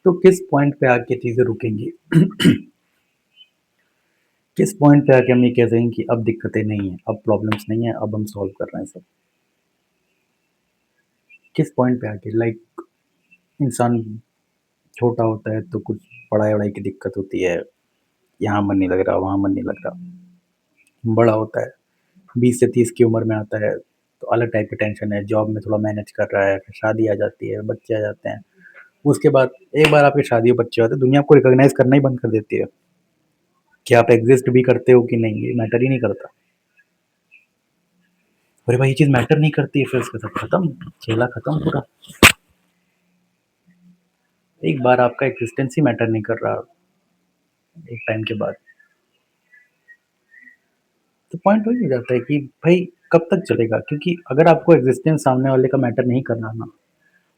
तो किस पॉइंट पे आके चीज़ें रुकेंगी? किस पॉइंट पे आके हम ये कह सकेंगे कि अब दिक्कतें नहीं हैं, अब प्रॉब्लम्स नहीं हैं, अब हम सॉल्व कर रहे हैं सब? किस पॉइंट पे आके इंसान छोटा होता है तो कुछ पढ़ाई-वढ़ाई की दिक्कत होती है, यहाँ मन नहीं लग रहा, वहाँ मन नहीं लग रहा। बड़ा होता है, 20 से 30 की उम्र में आता है, तो अलग टाइप की टेंशन है, जॉब में थोड़ा मैनेज कर रहा है, फिर शादी आ जाती है, बच्चे आ जाते हैं। उसके बाद एक बार आपकी शादी और बच्चे होते हैं, दुनिया आपको रिकॉग्नाइज़ करना ही बंद कर देती है, कि आप एग्ज़िस्ट भी करते हो कि नहीं, ये मैटर ही नहीं करता। अरे भाई ये चीज़ मैटर नहीं करती है, फिर उसके सब खत्म, खेला खत्म पूरा। एक बार आपका एग्ज़िस्टेंस ही मैटर नहीं कर रहा, एक टाइम के बाद, तो पॉइंट वही हो जाता है कि भाई कब तक चलेगा? क्योंकि अगर आपको एग्ज़िस्टेंस सामने वाले का मैटर नहीं करना ना,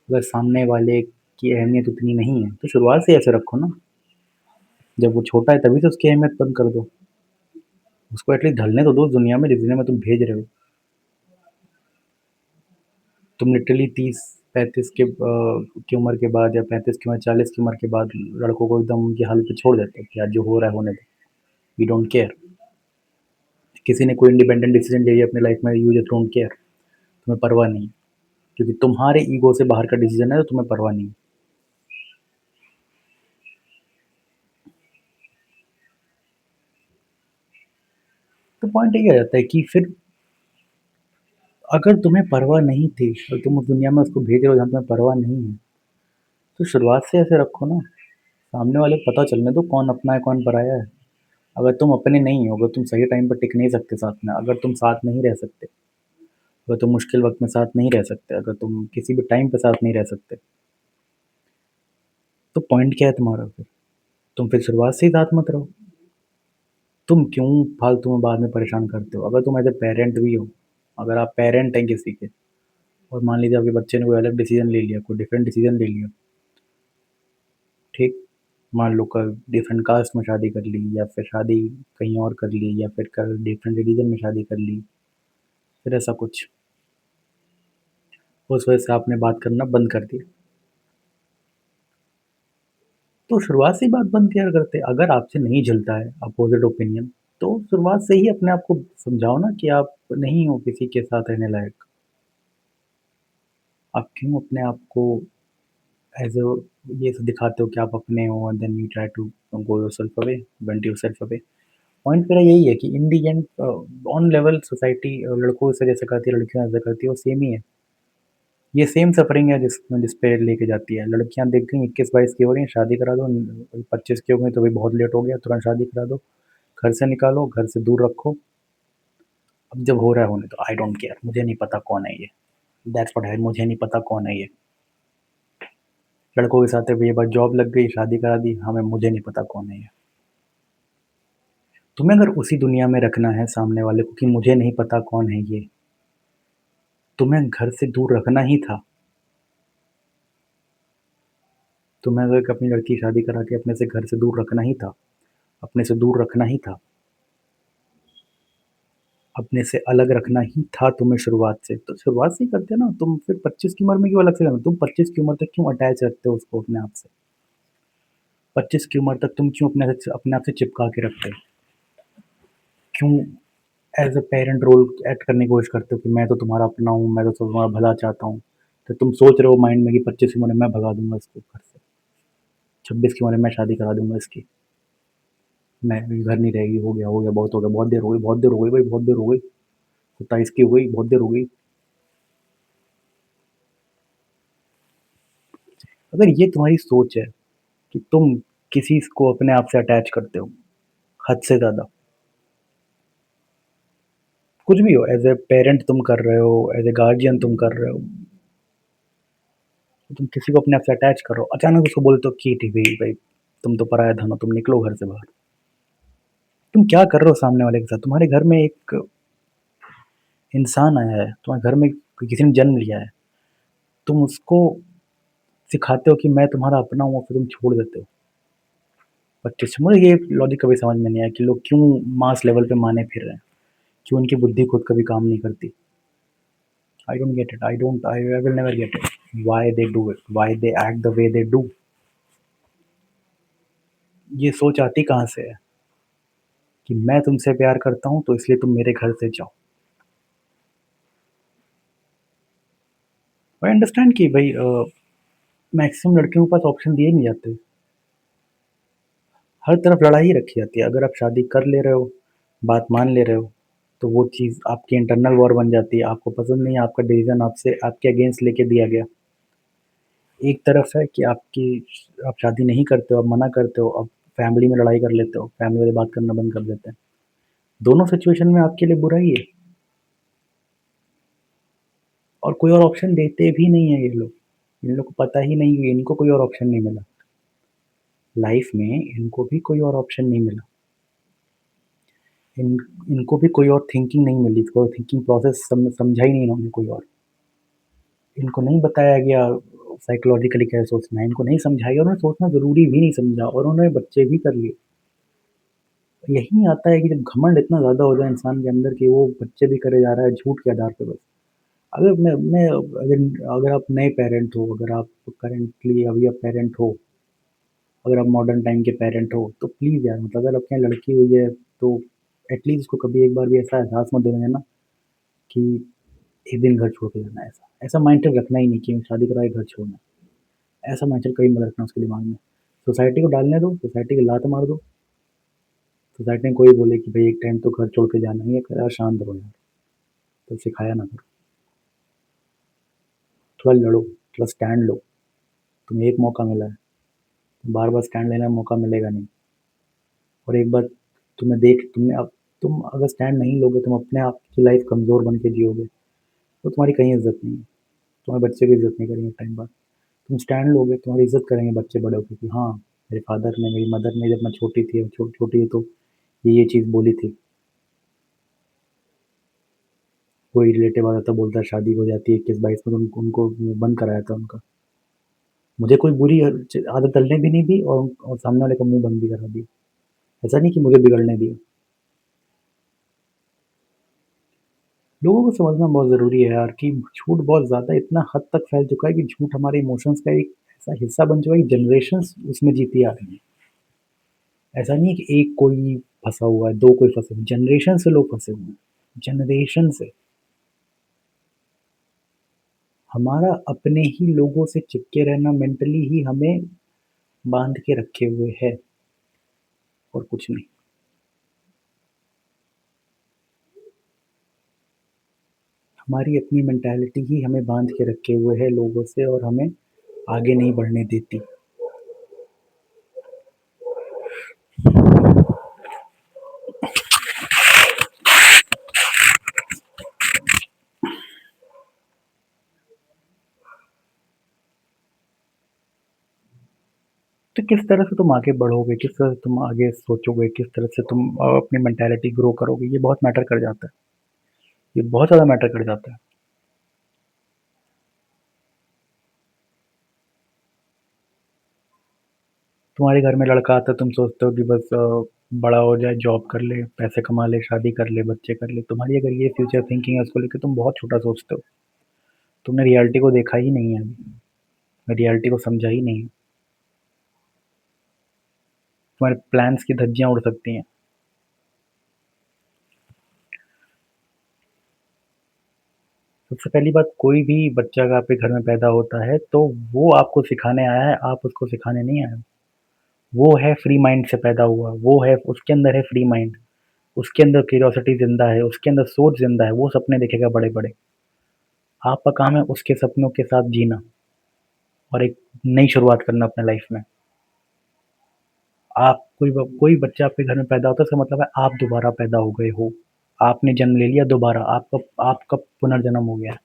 अगर सामने वाले की अहमियत उतनी नहीं है, तो शुरुआत से ऐसे रखो ना। जब वो छोटा है तभी से उसकी अहमियत बंद कर दो। उसको एटलीस्ट ढलने तो दो उस दुनिया में जिस दुनिया में तुम भेज रहे हो। तुम लिटरली 30-35 की उम्र के बाद या 35 की उम्र 40 की उम्र के बाद लड़कों को एकदम उनकी हालत पे छोड़ देते हो कि यार जो हो रहा है होने दो। We don't care. किसी ने कोई इंडिपेंडेंट डिसीजन ले लिया अपनी लाइफ में, यू जस्ट डोंट केयर। तुम्हें परवाह नहीं, क्योंकि तुम्हारे ईगो से बाहर का डिसीजन है तो तुम्हें परवाह नहीं। तो पॉइंट यही आ जाता है कि फिर अगर तुम्हें परवाह नहीं थी और तुम उस दुनिया में उसको भेज रहे हो जहाँ तुम्हें परवाह नहीं है, तो शुरुआत से ऐसे रखो ना। सामने वाले को पता चलने दो कौन अपना है कौन पराया है। अगर तुम अपने नहीं हो, अगर तुम सही टाइम पर टिक नहीं सकते साथ में, अगर तुम साथ नहीं रह सकते, अगर तुम मुश्किल वक्त में साथ नहीं रह सकते, अगर तुम किसी भी टाइम पे साथ नहीं रह सकते, तो पॉइंट क्या है तुम्हारा फिर? तुम फिर शुरुआत से ही साथ मत रहो। तुम क्यों फालतू में बाद में परेशान करते हो? अगर तुम एज ए पेरेंट भी हो, अगर आप पेरेंट हैं किसी के, और मान लीजिए आपके बच्चे ने कोई अलग डिसीजन ले लिया, कोई डिफरेंट डिसीजन ले लिया, ठीक, मान लो कल डिफरेंट कास्ट में शादी कर ली, या फिर शादी कहीं और कर ली, या फिर कल डिफरेंट रिलीजन में शादी कर ली, फिर ऐसा कुछ, उस वजह से आपने बात करना बंद कर दिया, तो शुरुआत से ही बात बंद किया करते। अगर आपसे नहीं जलता है अपोजिट ओपिनियन, तो शुरुआत से ही अपने आप को समझाओ ना कि आप नहीं हो किसी के साथ रहने लायक। आप क्यों अपने आप को एज अ ये दिखाते हो कि आप अपने हो, and then you try to go yourself away, vent yourself away. Point मेरा यही है कि in the end on level society लड़कों से जैसे करती है, लड़कियों ऐसे करती है, वो सेम ही है। ये सेम सफरिंग है जिस पे लेके जाती है। लड़कियां देख गई 21-22 की हो रही हैं, शादी करा दो, 25 की हो गई तो भाई बहुत लेट हो गया, तुरंत शादी करा दो, घर से निकालो, घर से दूर रखो। अब जब हो रहा है होने तो आई डोंट केयर, मुझे नहीं पता कौन है ये, दैट्स व्हाट है, मुझे नहीं पता कौन है ये। लड़कों के साथ है ये बात, जॉब लग गई, शादी करा दी, हमें मुझे नहीं पता कौन है ये। तुम्हें अगर उसी दुनिया में रखना है सामने वाले को कि मुझे नहीं पता कौन है ये, तुम्हें घर से दूर रखना ही था। तुम्हें अगर अपनी लड़की की शादी करा के अपने से घर से दूर रखना ही था, अपने से दूर रखना ही था, अपने से अलग रखना ही था तुम्हें शुरुआत से, तो शुरुआत से ही करते ना। तुम फिर 25 की उम्र में क्यों अलग से करना? तुम 25 की उम्र तक क्यों अटैच रखते हो उसको अपने आप से? 25 की उम्र तक तुम क्यों अपने आप से चिपका के रखते हो? क्यों as a parent role act करने की कोशिश करते हो कि मैं तो तुम्हारा अपना हूँ, मैं तो तुम्हारा भला चाहता हूँ? तो तुम सोच रहे हो माइंड में कि 25 की उम्र में मैं भगा दूंगा इसको घर से, 26 की उम्र में मैं शादी करा दूंगा इसकी, मैं घर नहीं रहेगी, हो गया, बहुत हो गया, बहुत देर हो गई, बहुत देर हो गई भाई, बहुत देर हो गई, 27 की हो गई, बहुत देर हो गई। अगर ये तुम्हारी सोच है कि तुम किसी को अपने आप से अटैच करते हो हद से ज़्यादा, कुछ भी हो, एज ए पेरेंट तुम कर रहे हो, एज ए गार्जियन तुम कर रहे हो, तो तुम किसी को अपने आप से अटैच करो, अचानक उसको बोलते हो कि ठीक है भाई, तुम तो पराया धन हो, तुम निकलो घर से बाहर। तुम क्या कर रहे हो सामने वाले के साथ? तुम्हारे घर में एक इंसान आया है, तुम्हारे घर में किसी ने जन्म लिया है, तुम उसको सिखाते हो कि मैं तुम्हारा अपना हूँ, और फिर तुम छोड़ देते हो। 25 मुझे ये लॉजिक कभी समझ में नहीं आया कि लोग क्यों मास लेवल पे माने फिर रहे हैं, क्यों उनकी बुद्धि खुद कभी काम नहीं करती। I don't get it. I will never get it. Why they do it? Why they act the way they do? ये सोच आती कहाँ से है कि मैं तुमसे प्यार करता हूँ तो इसलिए तुम मेरे घर से जाओ। आई अंडरस्टैंड कि भाई मैक्सिमम लड़कियों के पास ऑप्शन दिए नहीं जाते। हर तरफ लड़ाई ही रखी जाती है। अगर आप शादी कर ले रहे हो, बात मान ले रहे हो, तो वो चीज़ आपकी इंटरनल वॉर बन जाती है। आपको पसंद नहीं है, आपका डिसीज़न आपसे आपके अगेंस्ट लेके दिया गया। एक तरफ है कि आप शादी नहीं करते हो, आप मना करते हो, अब फैमिली में लड़ाई कर लेते हो, फैमिली वाले बात करना बंद कर देते हैं। दोनों सिचुएशन में आपके लिए बुरा ही है और कोई और ऑप्शन देते भी नहीं है ये लोग। इन लोग को पता ही नहीं है, इनको कोई और ऑप्शन नहीं मिला। लाइफ में इनको भी कोई और ऑप्शन नहीं मिला। इन इनको भी कोई और थिंकिंग नहीं मिली, कोई थिंकिंग प्रोसेस समझा ही नहीं इन्होंने कोई और। इनको नहीं बताया गया साइकोलॉजिकली कैसे सोचना है, इनको नहीं समझाया और उन्हें सोचना ज़रूरी भी नहीं समझा और उन्होंने बच्चे भी कर लिए। यही आता है कि जब घमंड इतना ज़्यादा हो जाए इंसान के अंदर कि वो बच्चे भी करे जा रहा है झूठ के आधार पे बस। अगर मैं अगर आप नए पेरेंट हो, अगर आप करेंटली अभी आप पेरेंट हो, अगर आप मॉडर्न टाइम के पेरेंट हो, तो प्लीज़ यार मतलब अगर आपके यहाँ लड़की हुई है, तो एटलीस्ट उसको कभी एक बार भी ऐसा एहसास मत देने देना कि एक दिन घर छोड़ के जाना है ऐसा। ऐसा माइंडसेट रखना ही नहीं कि शादी करा के घर छोड़ना है। ऐसा माइंडसेट कभी मत रखना उसके दिमाग में। सोसाइटी को डालने दो, सोसाइटी की लात मार दो। सोसाइटी में कोई बोले कि भई एक टाइम तो घर छोड़ के जाना ही है, यार शांत रहो यार, तो सिखाया ना करो। थोड़ा लड़ो, थोड़ा स्टैंड लो। तुम्हें एक मौका मिला है, बार-बार स्टैंड लेने का मौका मिलेगा नहीं। और एक बार तुम अगर स्टैंड नहीं लोगे, तुम अपने आप की लाइफ़ कमज़ोर बन के जियोगे, तो तुम्हारी कहीं इज़्ज़त नहीं है। तुम्हारे बच्चे भी इज़्ज़त नहीं करेंगे टाइम बाद। तुम स्टैंड लोगे, तुम्हारी इज़्ज़त करेंगे बच्चे बड़े होके कि हाँ, मेरे फादर ने, मेरी मदर ने जब मैं छोटी थी, छोटी थी तो ये चीज़ बोली थी। कोई रिलेटिव आ जाता बोलता है शादी हो जाती है 21-22 में, तो उनको मुँह बंद कराया था उनका। मुझे कोई बुरी आदत डलने भी नहीं दी और सामने वाले का मुँह बंद भी करा दिया। ऐसा नहीं कि मुझे बिगड़ने दिया। लोगों को समझना बहुत ज़रूरी है यार कि झूठ बहुत ज़्यादा इतना हद तक फैल चुका है कि झूठ हमारे इमोशंस का एक ऐसा हिस्सा बन चुका है कि जनरेशंस उसमें जीती आ रही हैं। ऐसा नहीं है कि एक कोई फँसा हुआ है, 2 कोई फँसे हुए हैं, जनरेशन से लोग फँसे हुए हैं। जनरेशन से। हमारा अपने ही लोगों से चिपके रहना मेंटली ही हमें बाँध के रखे हुए है और कुछ नहीं। हमारी अपनी मेंटालिटी ही हमें बाँध के रखे हुए है लोगों से और हमें आगे नहीं बढ़ने देती। तो किस तरह से तुम आगे बढ़ोगे, किस तरह से तुम आगे सोचोगे, किस तरह से तुम अपनी मेंटालिटी ग्रो करोगे, ये बहुत मैटर कर जाता है। ये बहुत ज़्यादा मैटर कर जाता है। तुम्हारे घर में लड़का आता है, तुम सोचते हो कि बस बड़ा हो जाए, जॉब कर ले, पैसे कमा ले, शादी कर ले, बच्चे कर ले। तुम्हारी अगर ये फ्यूचर थिंकिंग है उसको लेके तुम बहुत छोटा सोचते हो। तुमने रियलिटी को देखा ही नहीं है अभी, रियलिटी को समझा ही नहीं है। तुम्हारे प्लान्स की धज्जियाँ उड़ सकती हैं। सबसे पहली बात, कोई भी बच्चा अगर आपके घर में पैदा होता है तो वो आपको सिखाने आया है, आप उसको सिखाने नहीं आए हो। वो है फ्री माइंड से पैदा हुआ, वो है उसके अंदर है फ्री माइंड, उसके अंदर क्यूरियोसिटी ज़िंदा है, उसके अंदर सोच ज़िंदा है, वो सपने देखेगा बड़े-बड़े। आपका काम है उसके सपनों के साथ जीना और एक नई शुरुआत करना अपने लाइफ में। आप कोई बच्चा आपके घर में पैदा होता है, इसका मतलब है आप दोबारा पैदा हो गए हो। आपने जन्म ले लिया दोबारा, आपका पुनर्जन्म हो गया है।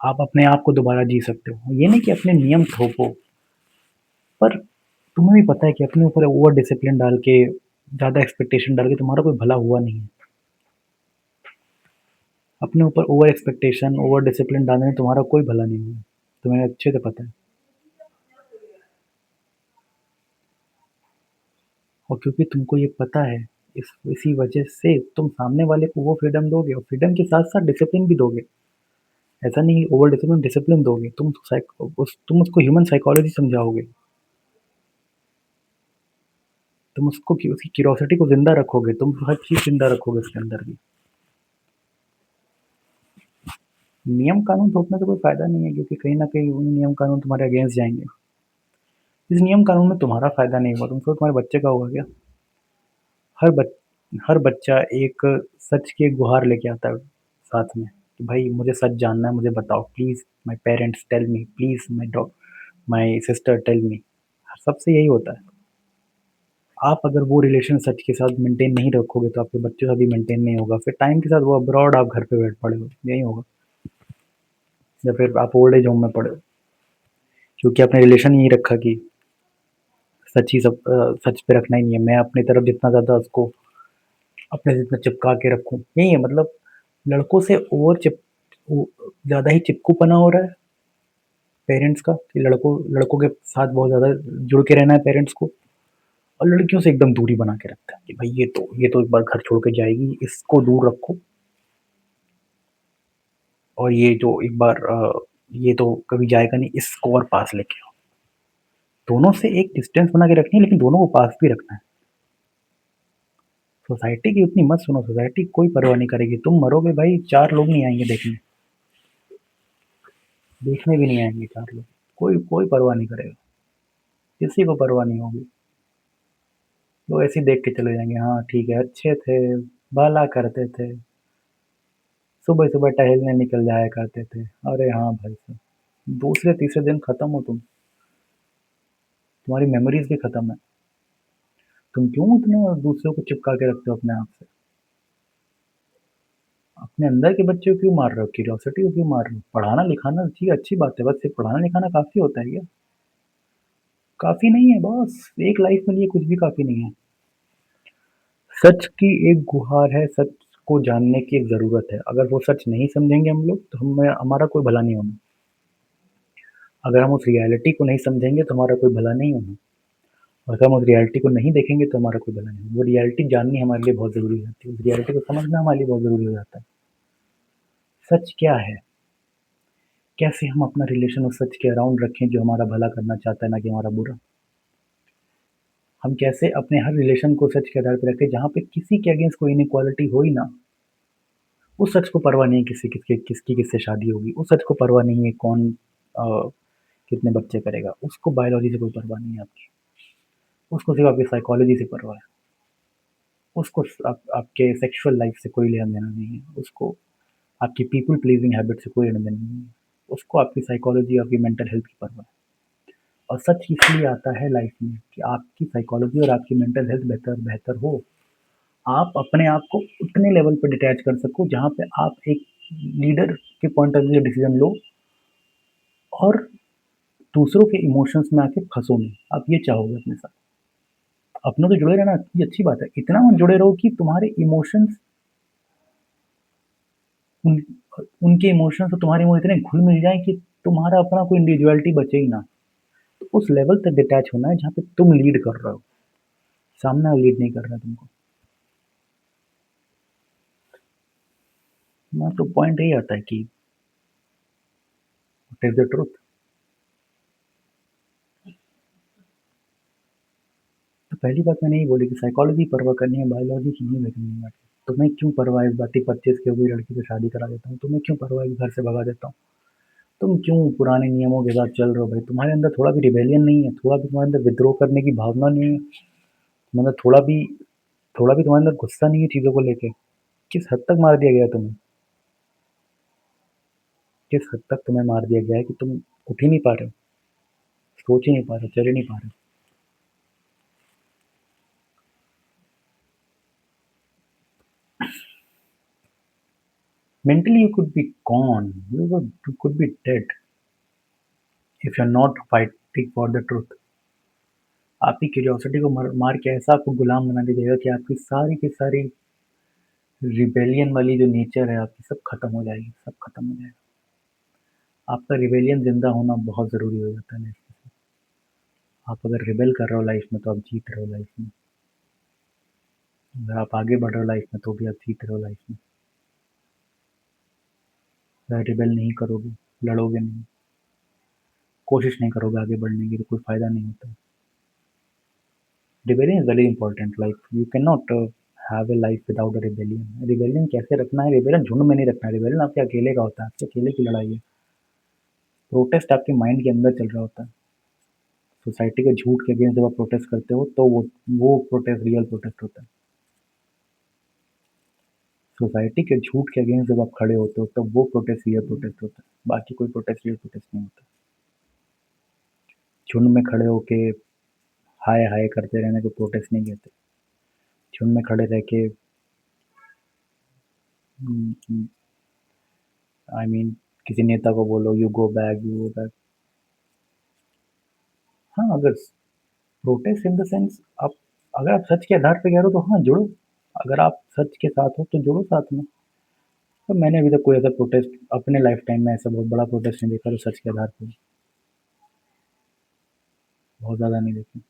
आप अपने आप को दोबारा जी सकते हो। ये नहीं कि अपने नियम थोपो, पर तुम्हें भी पता है कि अपने ऊपर ओवर डिसिप्लिन डाल के, ज़्यादा एक्सपेक्टेशन डाल के तुम्हारा कोई भला हुआ नहीं है। अपने ऊपर ओवर एक्सपेक्टेशन, ओवर डिसिप्लिन डालने में तुम्हारा कोई भला नहीं हुआ। तुम्हें अच्छे से पता है। और क्योंकि तुमको ये पता है, इसी वजह से तुम सामने वाले को वो फ्रीडम दोगे और फ्रीडम के साथ-साथ डिसिप्लिन भी दोगे। ऐसा नहीं ओवर डिसिप्लिन दोगे। तुम उसको ह्यूमन साइकोलॉजी समझाओगे। तुम उसको उसकी क्यूरोसिटी को ज़िंदा रखोगे, तुम हर चीज़ ज़िंदा रखोगे उसके अंदर भी। नियम कानून थोपने से कोई फ़ायदा नहीं है, क्योंकि कहीं न कहीं वो नियम कानून तुम्हारे अगेंस्ट जाएँगे। इस नियम कानून में तुम्हारा फ़ायदा नहीं होगा, तुमसे तुम्हारे बच्चे का होगा क्या? हर बच हर बच्चा एक सच की एक गुहार लेके आता है साथ में, कि भाई मुझे सच जानना है, मुझे बताओ please, my parents tell me, please my sister tell me. सबसे यही होता है। आप अगर वो रिलेशन सच के साथ मेंटेन नहीं रखोगे तो आपके बच्चे का भी मेंटेन नहीं होगा। फिर टाइम के साथ वो अब्रॉड, आप घर पे बैठ पड़े हो, यही होगा। या फिर आप ओल्ड एज होम में पड़े हो, क्योंकि आपने रिलेशन ही नहीं रखा कि सच ही सच पे रखना ही नहीं है। मैं अपनी तरफ जितना ज़्यादा उसको अपने जितना चिपका के रखूँ, यही है मतलब। लड़कों से ज़्यादा ही चिपकूपना हो रहा है पेरेंट्स का, कि लड़कों के साथ बहुत ज़्यादा जुड़ के रहना है पेरेंट्स को, और लड़कियों से एकदम दूरी बना के रखता है कि भाई ये तो एक बार घर छोड़ के जाएगी, इसको दूर रखो। और ये जो एक बार ये तो कभी जाएगा नहीं, इसको और पास लेके आओ। दोनों से एक डिस्टेंस बना के रखनी है, लेकिन दोनों को पास भी रखना है। सोसाइटी की उतनी मत सुनो, सोसाइटी कोई परवाह नहीं करेगी। तुम मरोगे भाई, 4 लोग नहीं आएँगे देखने। देखने भी नहीं आएँगे 4 लोग। कोई कोई परवाह नहीं करेगा। किसी को परवाह नहीं होगी। वो ऐसे ही देख के चले जाएँगे, हाँ ठीक है, अच्छे थे, भला करते थे, सुबह-सुबह टहलने निकल जाया करते थे। अरे हाँ भाई साहब, दूसरे तीसरे दिन खत्म हो तुम, तुम्हारी मेमोरीज़ भी खत्म है। तुम क्यों इतना दूसरों को चिपका के रखते हो अपने आप से? अपने अंदर के बच्चे को क्यों मार रहे हो? क्यूरियोसिटी को क्यों मार रहे हो? पढ़ाना-लिखाना ठीक है, अच्छी बात है, बस सिर्फ पढ़ाना-लिखाना काफ़ी होता है क्या? काफ़ी नहीं है बॉस, एक लाइफ के लिए कुछ भी काफ़ी नहीं है। सच की एक गुहार है, सच को जानने की एक ज़रूरत है। अगर वो सच नहीं समझेंगे हम लोग, तो हमें हमारा कोई भला नहीं होना। अगर हम उस रियलिटी को नहीं समझेंगे, तो हमारा कोई भला नहीं होना। और अगर हम उस रियलिटी को नहीं देखेंगे, तो हमारा कोई भला नहीं होना। वो रियलिटी जाननी हमारे लिए बहुत ज़रूरी हो जाती है। उस रियलिटी को समझना हमारे लिए बहुत ज़रूरी हो जाता है। सच क्या है? कैसे हम अपना रिलेशन उस सच के अराउंड रखें जो हमारा भला करना चाहता है, ना कि हमारा बुरा? हम कैसे अपने हर रिलेशन को सच के आधार पे रखें, जहाँ पे किसी के अगेंस्ट कोई इनइक्वालिटी हो ही ना। उस सच को परवाह नहीं है किसकी किससे शादी होगी, उस सच को परवाह नहीं है कौन कितने बच्चे करेगा, उसको बायोलॉजी से कोई परवाह नहीं है आपकी। उसको सिर्फ़ आपकी साइकोलॉजी से परवाह है। उसको आपके सेक्सुअल लाइफ़ से कोई लेना-देना नहीं है। उसको आपकी पीपल प्लीज़िंग हैबिट से कोई लेना-देना नहीं है। उसको आपकी साइकोलॉजी, आपकी मेंटल हेल्थ की परवाह है। और सच इसलिए आता है लाइफ़ में कि आपकी साइकोलॉजी और आपकी मेंटल हेल्थ बेहतर बेहतर हो। आप अपने आप को उतने लेवल पे डिटैच कर सको, जहाँ पे आप एक लीडर के पॉइंट ऑफ व्यू से डिसीज़न लो, और दूसरों के इमोशंस में आके फँसो नहीं। आप ये चाहोगे अपने साथ। अपनों से जुड़े रहना ये अच्छी बात है। इतना मत जुड़े रहो कि तुम्हारे इमोशंस उन उनके इमोशंस और तुम्हारे इमोशंस इतने घुल-मिल जाएँ कि तुम्हारा अपना कोई इंडिविडुअलिटी बचे ही ना। तो उस लेवल तक डिटैच होना है जहाँ पे तुम लीड कर रहे हो, सामने वाला लीड नहीं कर रहा है तुमको। ना तो पॉइंट यही आता है कि व्हाट इज़ द ट्रुथ? तो पहली बात मैंने यही बोली कि साइकोलॉजी परवाह करनी है, बायोलॉजी की नहीं देखनी है। तुम्हें क्यों परवाह है इस बात की, 25 की हो गई लड़की से शादी करा देता हूँ, तुम्हें क्यों परवाह है कि घर से भगा देता हूँ? तुम क्यों पुराने नियमों के साथ चल रहे हो भाई? तुम्हारे अंदर थोड़ा भी रिबेलियन नहीं है, थोड़ा भी तुम्हारे अंदर विद्रोह करने की भावना नहीं है, मतलब थोड़ा भी तुम्हारे अंदर गुस्सा नहीं है चीज़ों को लेके? किस हद तक मार दिया गया है तुम्हें? किस हद तक तुम्हें मार दिया गया है कि तुम उठ ही नहीं पा रहे हो, सोच ही नहीं पा रहे हो, चल ही नहीं पा रहे हो? Mentally you could be gone, you could be dead if you're not fighting for the truth. आपकी क्यूरियोसिटी को मार के ऐसा आपको गुलाम बना दिया जाएगा कि आपकी सारी की सारी रिबेलियन वाली जो नेचर है आपकी, सब खत्म हो जाएगी, सब खत्म हो जाएगा। आपका रिबेलियन ज़िंदा होना बहुत ज़रूरी हो जाता है लाइफ में। आप अगर रिबेल कर रहे हो लाइफ में, तो आप जीत रहे हो लाइफ में। अगर आप आगे बढ़ रहे हो लाइफ में, तो भी आप जीत रहे हो लाइफ में। अगर रिबेल नहीं करोगे, लड़ोगे नहीं, कोशिश नहीं करोगे आगे बढ़ने की, तो कोई फ़ायदा नहीं होता है। Rebellion is very important, like you can not have a life without a rebellion. Rebellion कैसे रखना है? रिबेलियन झुंड में नहीं रखना है, रिबेलियन आपके अकेले का होता है, आपके अकेले की लड़ाई है। प्रोटेस्ट आपके माइंड के अंदर चल रहा होता है। सोसाइटी के झूठ के अगेंस्ट जब आप प्रोटेस्ट करते हो तो वो प्रोटेस्ट रियल प्रोटेस्ट होता है। सोसाइटी के झूठ के अगेंस्ट जब आप खड़े होते हो तब वो प्रोटेस्ट रियल प्रोटेस्ट होता है, बाकी कोई प्रोटेस्ट रियल प्रोटेस्ट नहीं होता। झुंड में खड़े होके हाय हाय करते रहने को प्रोटेस्ट नहीं कहते। झुंड में खड़े रह के आई मीन किसी नेता को बोलो you go back, you go back. हाँ, अगर प्रोटेस्ट इन द सेंस आप, अगर आप सच के आधार पे कह रहे हो तो हाँ जुड़ो। अगर आप सच के साथ हो तो जुड़ो साथ में। तो मैंने अभी तक कोई ऐसा प्रोटेस्ट अपने लाइफ टाइम में, ऐसा बहुत बड़ा प्रोटेस्ट नहीं देखा जो सच के आधार पे, बहुत ज़्यादा नहीं देखे।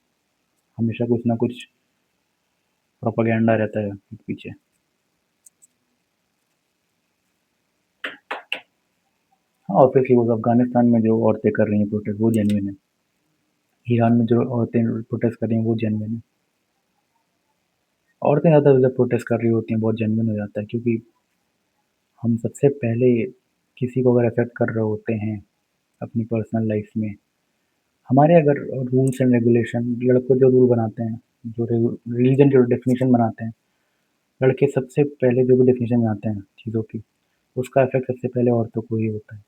हमेशा कुछ ना कुछ प्रोपागेंडा रहता है पीछे। हाँ, ऑब्वियसली वो अफगानिस्तान में जो औरतें कर रही हैं प्रोटेस्ट वो जेन्युइन है। ईरान में जो औरतें प्रोटेस्ट कर रही हैं वो जेन्युइन है। औरतें ज़्यादा जब प्रोटेस्ट कर रही होती हैं बहुत जेन्युइन हो जाता है, क्योंकि हम सबसे पहले किसी को अगर अफेक्ट कर रहे होते हैं अपनी पर्सनल लाइफ में, हमारे अगर रूल्स एंड रेगुलेशन, लड़कों जो रूल बनाते हैं, जो रिलीजन जो डेफिनेशन बनाते हैं, लड़के सबसे पहले जो भी डेफिनेशन बनाते हैं चीज़ों की, उसका इफेक्ट सबसे पहले औरतों को ही होता है।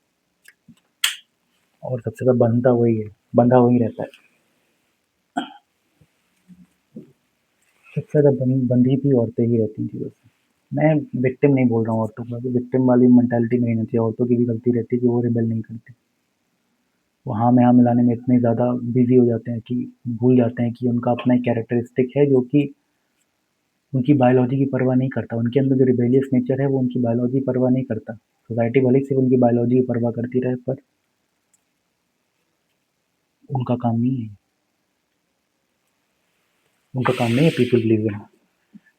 और सबसे ज़्यादा बंधा वही है, बंधा वही रहता है। सबसे ज़्यादा बंधी भी औरतें ही रहती हैं चीज़ों से। मैं विक्टिम नहीं बोल रहा हूँ औरतों को, अभी विक्टिम वाली मेंटालिटी में रहनी चाहिए। औरतों की भी गलती रहती है कि वो रिबेल नहीं करती। वो हाँ में हाँ मिलाने में इतने ज़्यादा बिजी हो जाते हैं कि भूल जाते हैं कि उनका अपना एक कैरेक्टरिस्टिक है जो कि उनकी बायोलॉजी की परवाह नहीं करता। उनके अंदर जो रिबेलियस नेचर है वो उनकी बायोलॉजी की परवाह नहीं करता। सोसाइटी भले ही सिर्फ उनकी बायोलॉजी की परवाह करती रहे, पर उनका काम नहीं है। उनका काम नहीं है पीपल प्लीजिंग।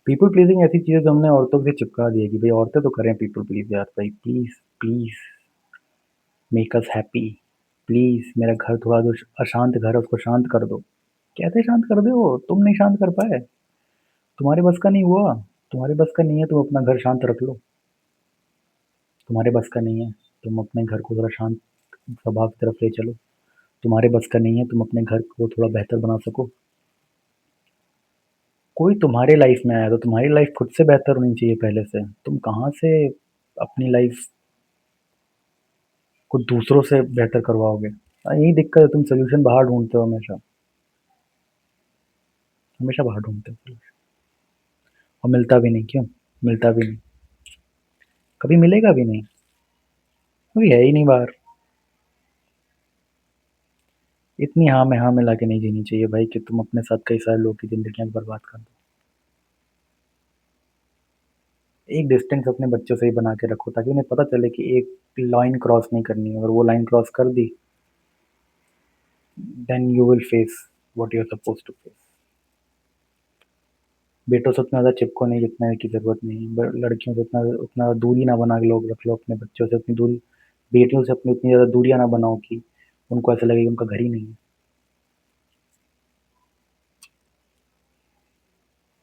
पीपल प्लीजिंग ऐसी चीज़ है जो हमने औरतों से चिपका दी है कि भाई औरतें तो करें पीपल प्लीज यार, भाई please please make us happy, please मेरा घर थोड़ा जो अशांत घर है उसको शांत कर दो। कैसे शांत कर दो? तुम नहीं शांत कर पाए, तुम्हारे बस का नहीं हुआ। तुम्हारे बस का नहीं है, तुम अपना घर शांत रख लो। तुम्हारे बस का नहीं है, तुम अपने घर को थोड़ा शांत स्वभाव की तरफ ले चलो। तुम्हारे बस का नहीं है, तुम अपने घर को थोड़ा बेहतर बना सको। कोई तुम्हारे लाइफ में आया तो तुम्हारी लाइफ खुद से बेहतर होनी चाहिए पहले से। तुम कहाँ से अपनी लाइफ को दूसरों से बेहतर करवाओगे? यही दिक्कत है, तुम सोल्यूशन बाहर ढूंढते हो हमेशा। हमेशा बाहर ढूंढते हो solution। और मिलता भी नहीं, क्यों? मिलता भी नहीं, कभी मिलेगा भी नहीं, कोई है ही नहीं बाहर। इतनी हाँ में हाँ मिला के नहीं जीनी चाहिए भाई कि तुम अपने साथ कई सारे लोगों की ज़िंदगियाँ बर्बाद कर दो। एक डिस्टेंस अपने बच्चों से ही बना के रखो ताकि उन्हें पता चले कि एक लाइन क्रॉस नहीं करनी है। अगर वो लाइन क्रॉस कर दी, then you will face what you are supposed to face. बेटों से उतना ज़्यादा चिपको नहीं जितना की ज़रूरत नहीं है। लड़कियों से उतना उतना दूरी ना बना के लोग रख लो। अपने बच्चों से अपनी दूरी, बेटियों से अपनी उतनी ज़्यादा दूरियाँ ना बनाओ कि उनको ऐसा लगे कि उनका घर ही नहीं है।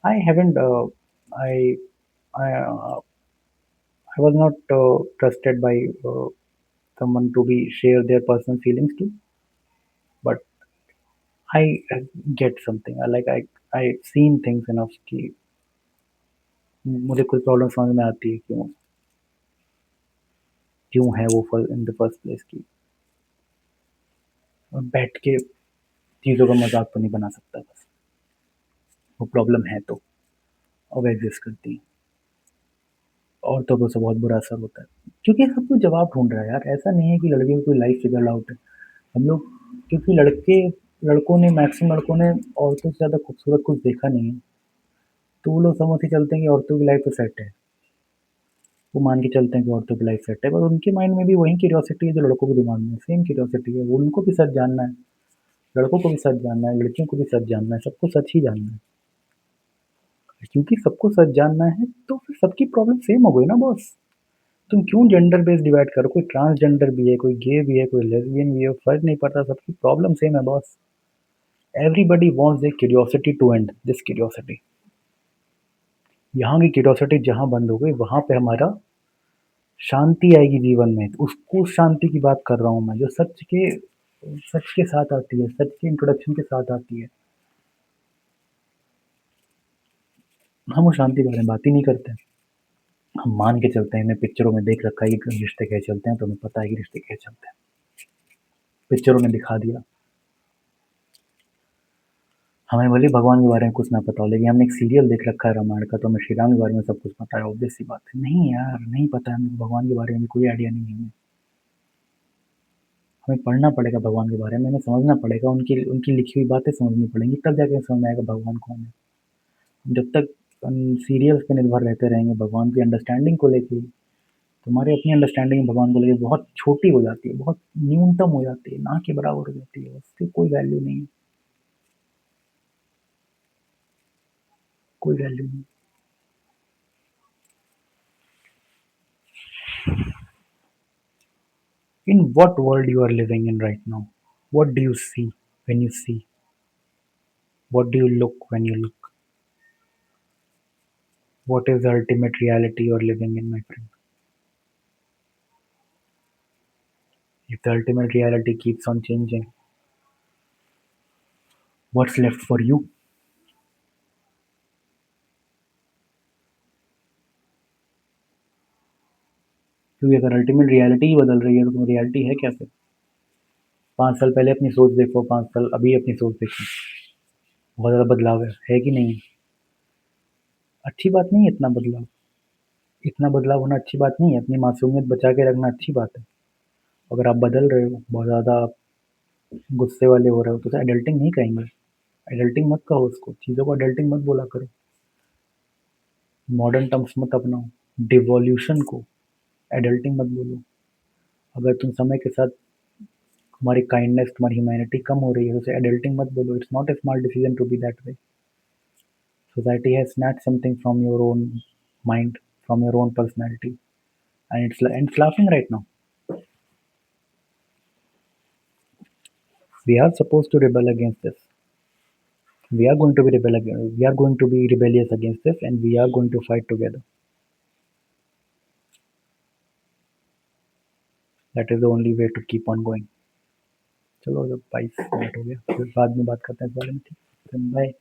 I haven't I I, I was not trusted by someone to be share their personal feelings to, but I get something. I seen things enough कि मुझे कोई प्रॉब्लम समझ में आती है क्यों क्यों है वो फल इन द फर्स्ट प्लेस की। और बैठ के चीज़ों का मजाक तो नहीं बना सकता, बस वो प्रॉब्लम है तो अब एग्जिस्ट करती है। और तो उससे बहुत बुरा असर होता है क्योंकि सब कुछ जवाब ढूंढ रहा है यार। ऐसा नहीं है कि लड़के की कोई लाइफ फिगर आउट है। हम लोग, क्योंकि लड़कों ने, मैक्सिमम लड़कों ने औरतों से ज़्यादा खूबसूरत कुछ देखा नहीं है, तो वो लोग समझ के चलते हैं कि औरतों की लाइफ तो सेट है। वो मान के चलते हैं कि औरतों की लाइफ सेट है, पर उनके माइंड में भी वही क्यूरियोसिटी है जो लड़कों के दिमाग में, सेम क्यूरियोसिटी है। वो उनको भी सच जानना है, लड़कों को भी सच जानना है, लड़कियों को भी सच जानना है, सबको सच ही जानना है। क्योंकि सबको सच जानना है तो फिर सबकी प्रॉब्लम सेम हो गई ना बॉस। तुम क्यों जेंडर बेस्ड डिवाइड करो? कोई ट्रांसजेंडर भी है, कोई गे भी है, कोई लेस्बियन भी है, फर्क नहीं पड़ता, सबकी प्रॉब्लम सेम है boss. Everybody wants their curiosity to end, this curiosity. यहाँ की क्यूरियोसिटी जहाँ बंद हो गई, वहाँ पे हमारा शांति आएगी जीवन में। उसको शांति की बात कर रहा हूँ मैं, जो सच के साथ आती है, सच के इंट्रोडक्शन के साथ आती है। हम उस शांति के बारे में बात ही नहीं करते। हम मान के चलते हैं, हमने पिक्चरों में देख रखा है कि रिश्ते कैसे चलते हैं, तो हमें पता है कि रिश्ते कैसे चलते हैं। पिक्चरों ने दिखा दिया। हमें भले भगवान के बारे में कुछ ना पता हो, लेकिन हमने एक सीरियल देख रखा है रामायण का, तो हमें श्री राम के बारे में सब कुछ पता है। ऑब्वियस सी बात है। नहीं यार, नहीं पता है हमें भगवान के बारे में, कोई आइडिया नहीं है हमें। हमें पढ़ना पड़ेगा भगवान के बारे में, हमें समझना पड़ेगा, उनकी उनकी लिखी हुई बातें समझनी पड़ेंगी, तब जाके समझ में आएगा भगवान कौन है। जब तक सीरियल्स पे निर्भर रहते रहेंगे भगवान की अंडरस्टैंडिंग को लेके, तुम्हारी अपनी अंडरस्टैंडिंग भगवान को लेके बहुत छोटी हो जाती है, बहुत न्यूनतम हो जाती है, ना के बराबर हो जाती है, उसकी कोई वैल्यू नहीं है, कोई वैल्यू नहीं। In what world you are living in right now? What do you see when you see? What do you look when you look? What is the ultimate reality you are living in, my friend? If the ultimate reality keeps on changing, what's left for you? क्योंकि अगर ultimate reality ही बदल रही है, तो reality है क्या फिर? 5 साल पहले अपनी सोच देखो, 5 साल अभी अपनी सोच देखो, बहुत ज़्यादा बदलाव है कि नहीं? अच्छी बात नहीं है इतना बदलाव। इतना बदलाव होना अच्छी बात नहीं है, अपनी मासूमियत बचा के रखना अच्छी बात है। अगर आप बदल रहे हो, बहुत ज़्यादा आप गुस्से वाले हो रहे हो, तो उसे एडल्टिंग नहीं कहेंगे। एडल्टिंग मत कहो उसको, चीज़ों को एडल्टिंग मत बोला करो। मॉडर्न टर्म्स मत अपनाओ। डिवोल्यूशन को एडल्टिंग मत बोलो। अगर तुम समय के साथ तुम्हारी काइंडनेस, तुम्हारी ह्यूमैनिटी कम हो रही है, तो उसे एडल्टिंग मत बोलो। It's not a smart decision to be that way. Society has snatched something from your own mind, from your own personality, and it's laughing right now. We are supposed to rebel against this. We are going to be we are going to be rebellious against this, and we are going to fight together. That is the only way to keep on going. चलो, जब 22 minute हो गया, फिर बाद में बात करते हैं इस बारे में। ठीक है, बाय।